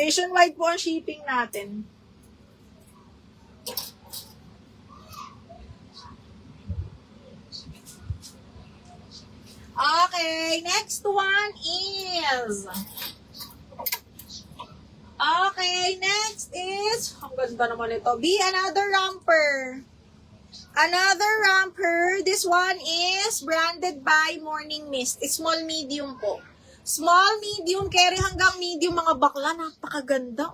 Nationwide po ang shipping natin. Okay, next one is... Okay, next is... Ang ganda naman ito. Another romper. Another romper. This one is branded by Morning Mist. Small, medium po. Small, medium, carry hanggang medium, mga bakla. Napakaganda.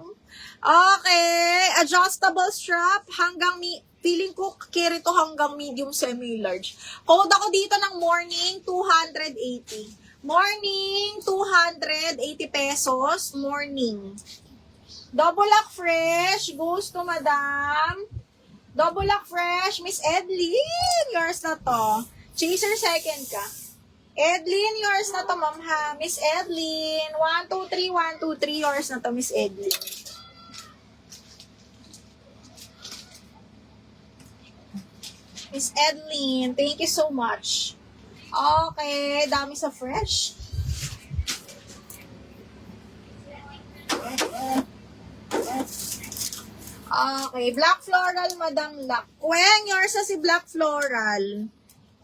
Okay, adjustable strap hanggang feeling ko carry to hanggang medium, semi-large. Code ako dito ng morning, 280. Morning, 280 pesos. Morning. Double lock fresh. Goes to Madam. Double lock fresh. Miss Edlin, yours na to. Chaser, second ka. Edlin, yours na to, ma'am ha. Miss Edlin. 1, 2, 3, 1, 2, 3. Yours na to, Miss Edlin. Miss Edlin, thank you so much. Okay, dami sa fresh. Okay, Black Floral, Madam Luck. Kweng, yours na si Black Floral.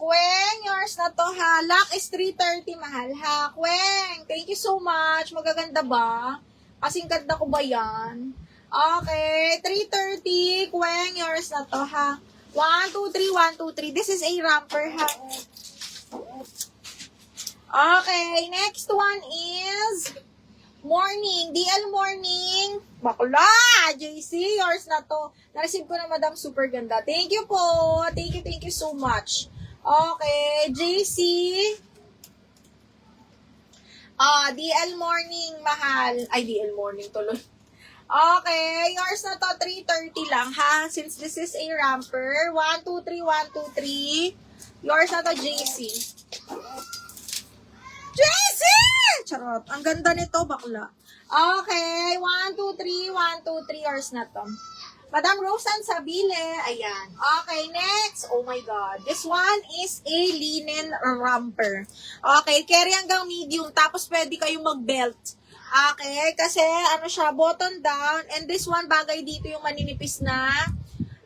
Kweng, yours na to ha. Luck is 330, mahal ha. Kweng, thank you so much. Magaganda ba? Kasing ganda ko ba yan? Okay, 330. Kweng, yours na to ha. 1, 2, 3, 1, 2, 3. This is a romper ha. Okay, next one is Morning. DL Morning. Bakla! JC, yours na to. Na-receive ko na, Madam. Super ganda. Thank you po. Thank you so much. Okay, JC. DL Morning, mahal. Ay, DL Morning tuloy. Okay, yours na to, 330 lang, ha? Since this is a romper. 1, 2, 3, 1, 2, 3. Yours na to, JC. JC! Charot. Ang ganda nito, bakla. Okay, 1, 2, 3, 1, 2, 3. Yours na to. Madam Rosan Sabile. Ayan. Okay, next. Oh my God. This one is a linen romper. Okay, carry hanggang medium. Tapos pwede kayong mag-belt. Okay, kasi ano siya, button down. And this one, bagay dito yung maninipis na,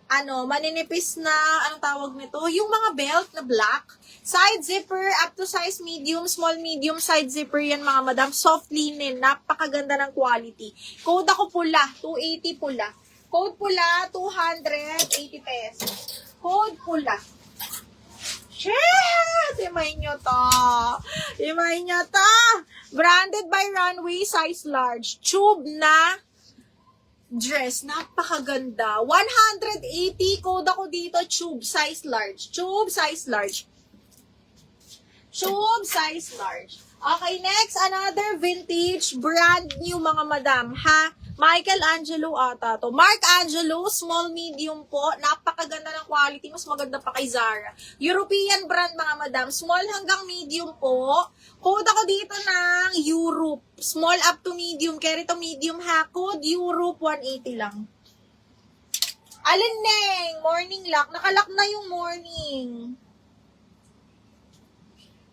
anong tawag nito? Yung mga belt na black. Side zipper, up to size medium, small, medium, side zipper yan mga madam. Soft linen, napakaganda ng quality. Code ako pula, 280 pula. Code pula, 280 pesos. Code pula. Shit! Imay nyo to. Imay nyo to. Branded by Runway, size large. Tube na dress. Napakaganda. 180. Code ako dito. Tube, size large. Tube, size large. Tube, size large. Okay, next. Another vintage, brand new mga madam. Ha? Michael Angelo ata to. Mark Angelo, small medium po. Napakaganda ng quality. Mas maganda pa kay Zara. European brand mga madam. Small hanggang medium po. Code ako dito ng Europe. Small up to medium. Carry to medium ha. Code Europe 180 lang. Alin Neng? Morning lock. Nakalock na yung morning.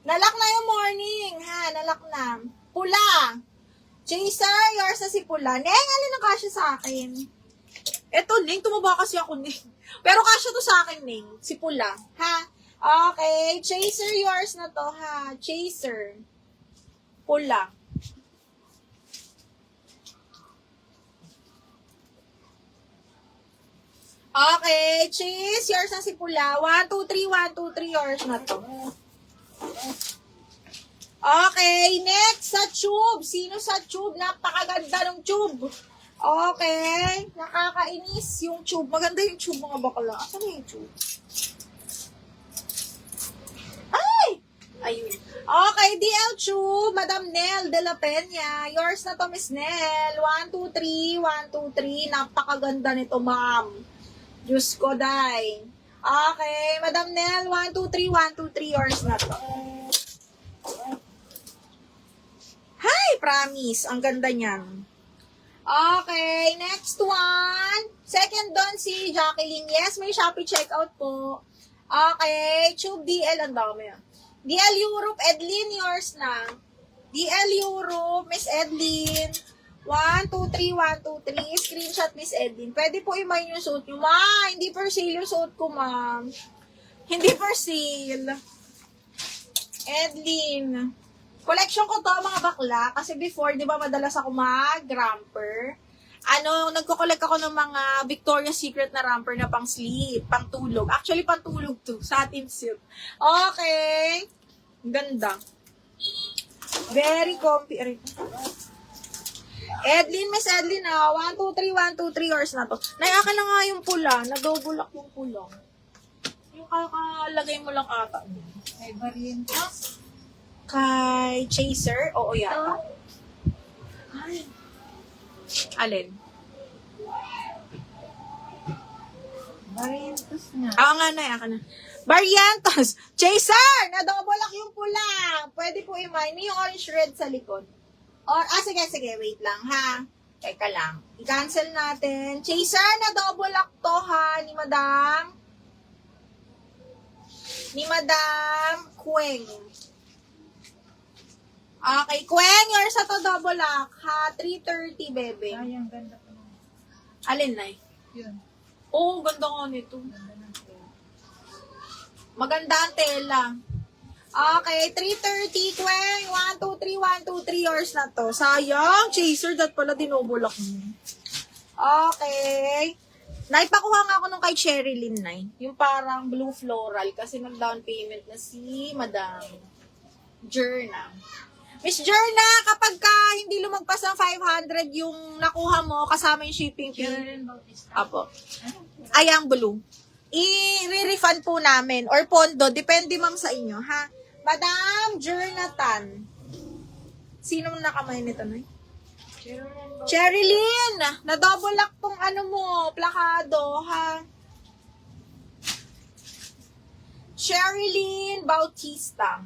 Nalock na yung morning. Ha? Nalock na. Pula. Chaser, yours na si Pula. Neng, alin ang kasya sa akin? Eto, Neng, tumaba kasi ako, Neng. Pero kasya to sa akin, Neng. Si Pula. Ha? Okay. Chaser, yours na to, ha? Chaser. Pula. Okay. Chase, yours na si Pula. 1, 2, 3, 1, 2, 3, yours na to. Okay, next sa tube. Sino sa tube? Napakaganda ng tube. Okay, nakakainis yung tube. Maganda yung tube mga bakla. Asan yung tube? Ay! Ayun. Okay, DL tube. Madam Nel de la Peña. Yours na to, Miss Nel. 1, 2, 3. 1, 2, 3. Napakaganda nito, ma'am. Diyos ko, day. Okay, Madam Nel. 1, 2, 3. 1, 2, 3. Yours na to. Hi, promise. Ang ganda niyan. Okay, next one. Second doon si Jacqueline. Yes, may Shopee checkout po. Okay, Tube DL. Ang dami yan. DL Europe, Edlin, yours na. DL Europe, Miss Edlin. 1, 2, 3, 1, 2, 3. Screenshot, Miss Edlin. Pwede po i-mine yung suot nyo. Ma, hindi for sale yung suot ko, ma'am. Hindi for sale. Edlin. Collection ko to, mga bakla. Kasi before, di ba, madalas ako mag-ramper. Nagko-collect ako ng mga Victoria's Secret na ramper na pang sleep, pang tulog. Actually, pang tulog to. Satin silk. Okay. Ganda. Very comfy. Edlin, Miss Edlin, 1, 2, 3, 1, 2, 3 hours na to. Nayaka na nga yung pula. Na-double lock yung pula. Yung kakalagay mo lang ata. May variantes. Kay Chaser? Oo, yata. Ay, Alin? variantes nga. Nga na, yaka na. Variantos! Chaser! Na-double lock yung pula. Pwede po i-mine. May yung orange red sa likod. Sige, wait lang, ha? Teka lang. I-cancel natin. Chaser, na-double lock to, ha? Ni Madam Queng. Okay, Queng, yours sa to double lock, ha? 3:30, bebe. Ay, ang ganda pa naman. Alin, Nay? Yun. Oo, ganda nga nito. Ganda ng tail. Maganda ang tela. Okay, 3:30, Queng. 1, 2, 3, 1, 2, 3 yours na to. Sayang, Chaser, that pala dinobulak mo. Okay. Naipakuha nga ako nung kay Sherilyn, Nay. Yung parang blue floral kasi nag-down payment na si Madam Jerna. Miss Jerna, kapag ka hindi lumagpas ng 500 yung nakuha mo kasama yung shipping fee. Sherilyn Bautista. Apo. Ayang blue. I-refund po namin or pondo. Depende ma'am sa inyo, ha? Madam Jernatan. Sino nakamay nito, Nay? Sherilyn Bautista. Sherilyn! Na-double lock tong plakado, ha? Sherilyn Bautista.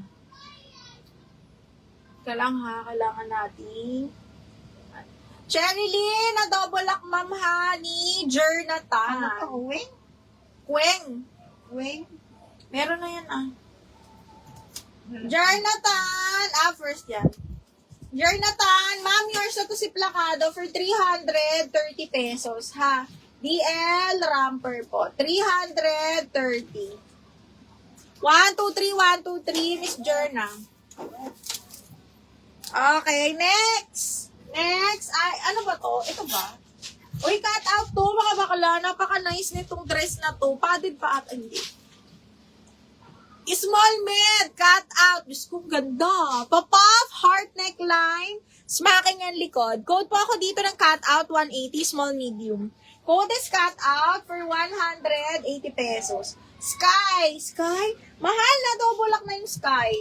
Kailangan natin. Sherilyn, na-double lock, ma'am, ha, ni Jernatan. Ano to? Wing? Queng. Wing? Meron na yan, Jernatan! First yan. Jernatan, ma'am, yours na to si plakado for 330 pesos, ha? DL Ramper po. 330. 1, 2, 3, 1, 2, 3, Miss Jerna. Okay, next. Ay, ano ba to? Ito ba? Uy, cut out to, mga bakla. Napaka-nice nitong dress na to. Padded pa at hindi. Small med, cut out. Diyos ko, ganda. Pop-off, heart neckline, smacking ang likod. Code po ako dito ng cut out, 180, small medium. Code is cut out for 180 pesos. Sky, mahal na, double lock na yung sky.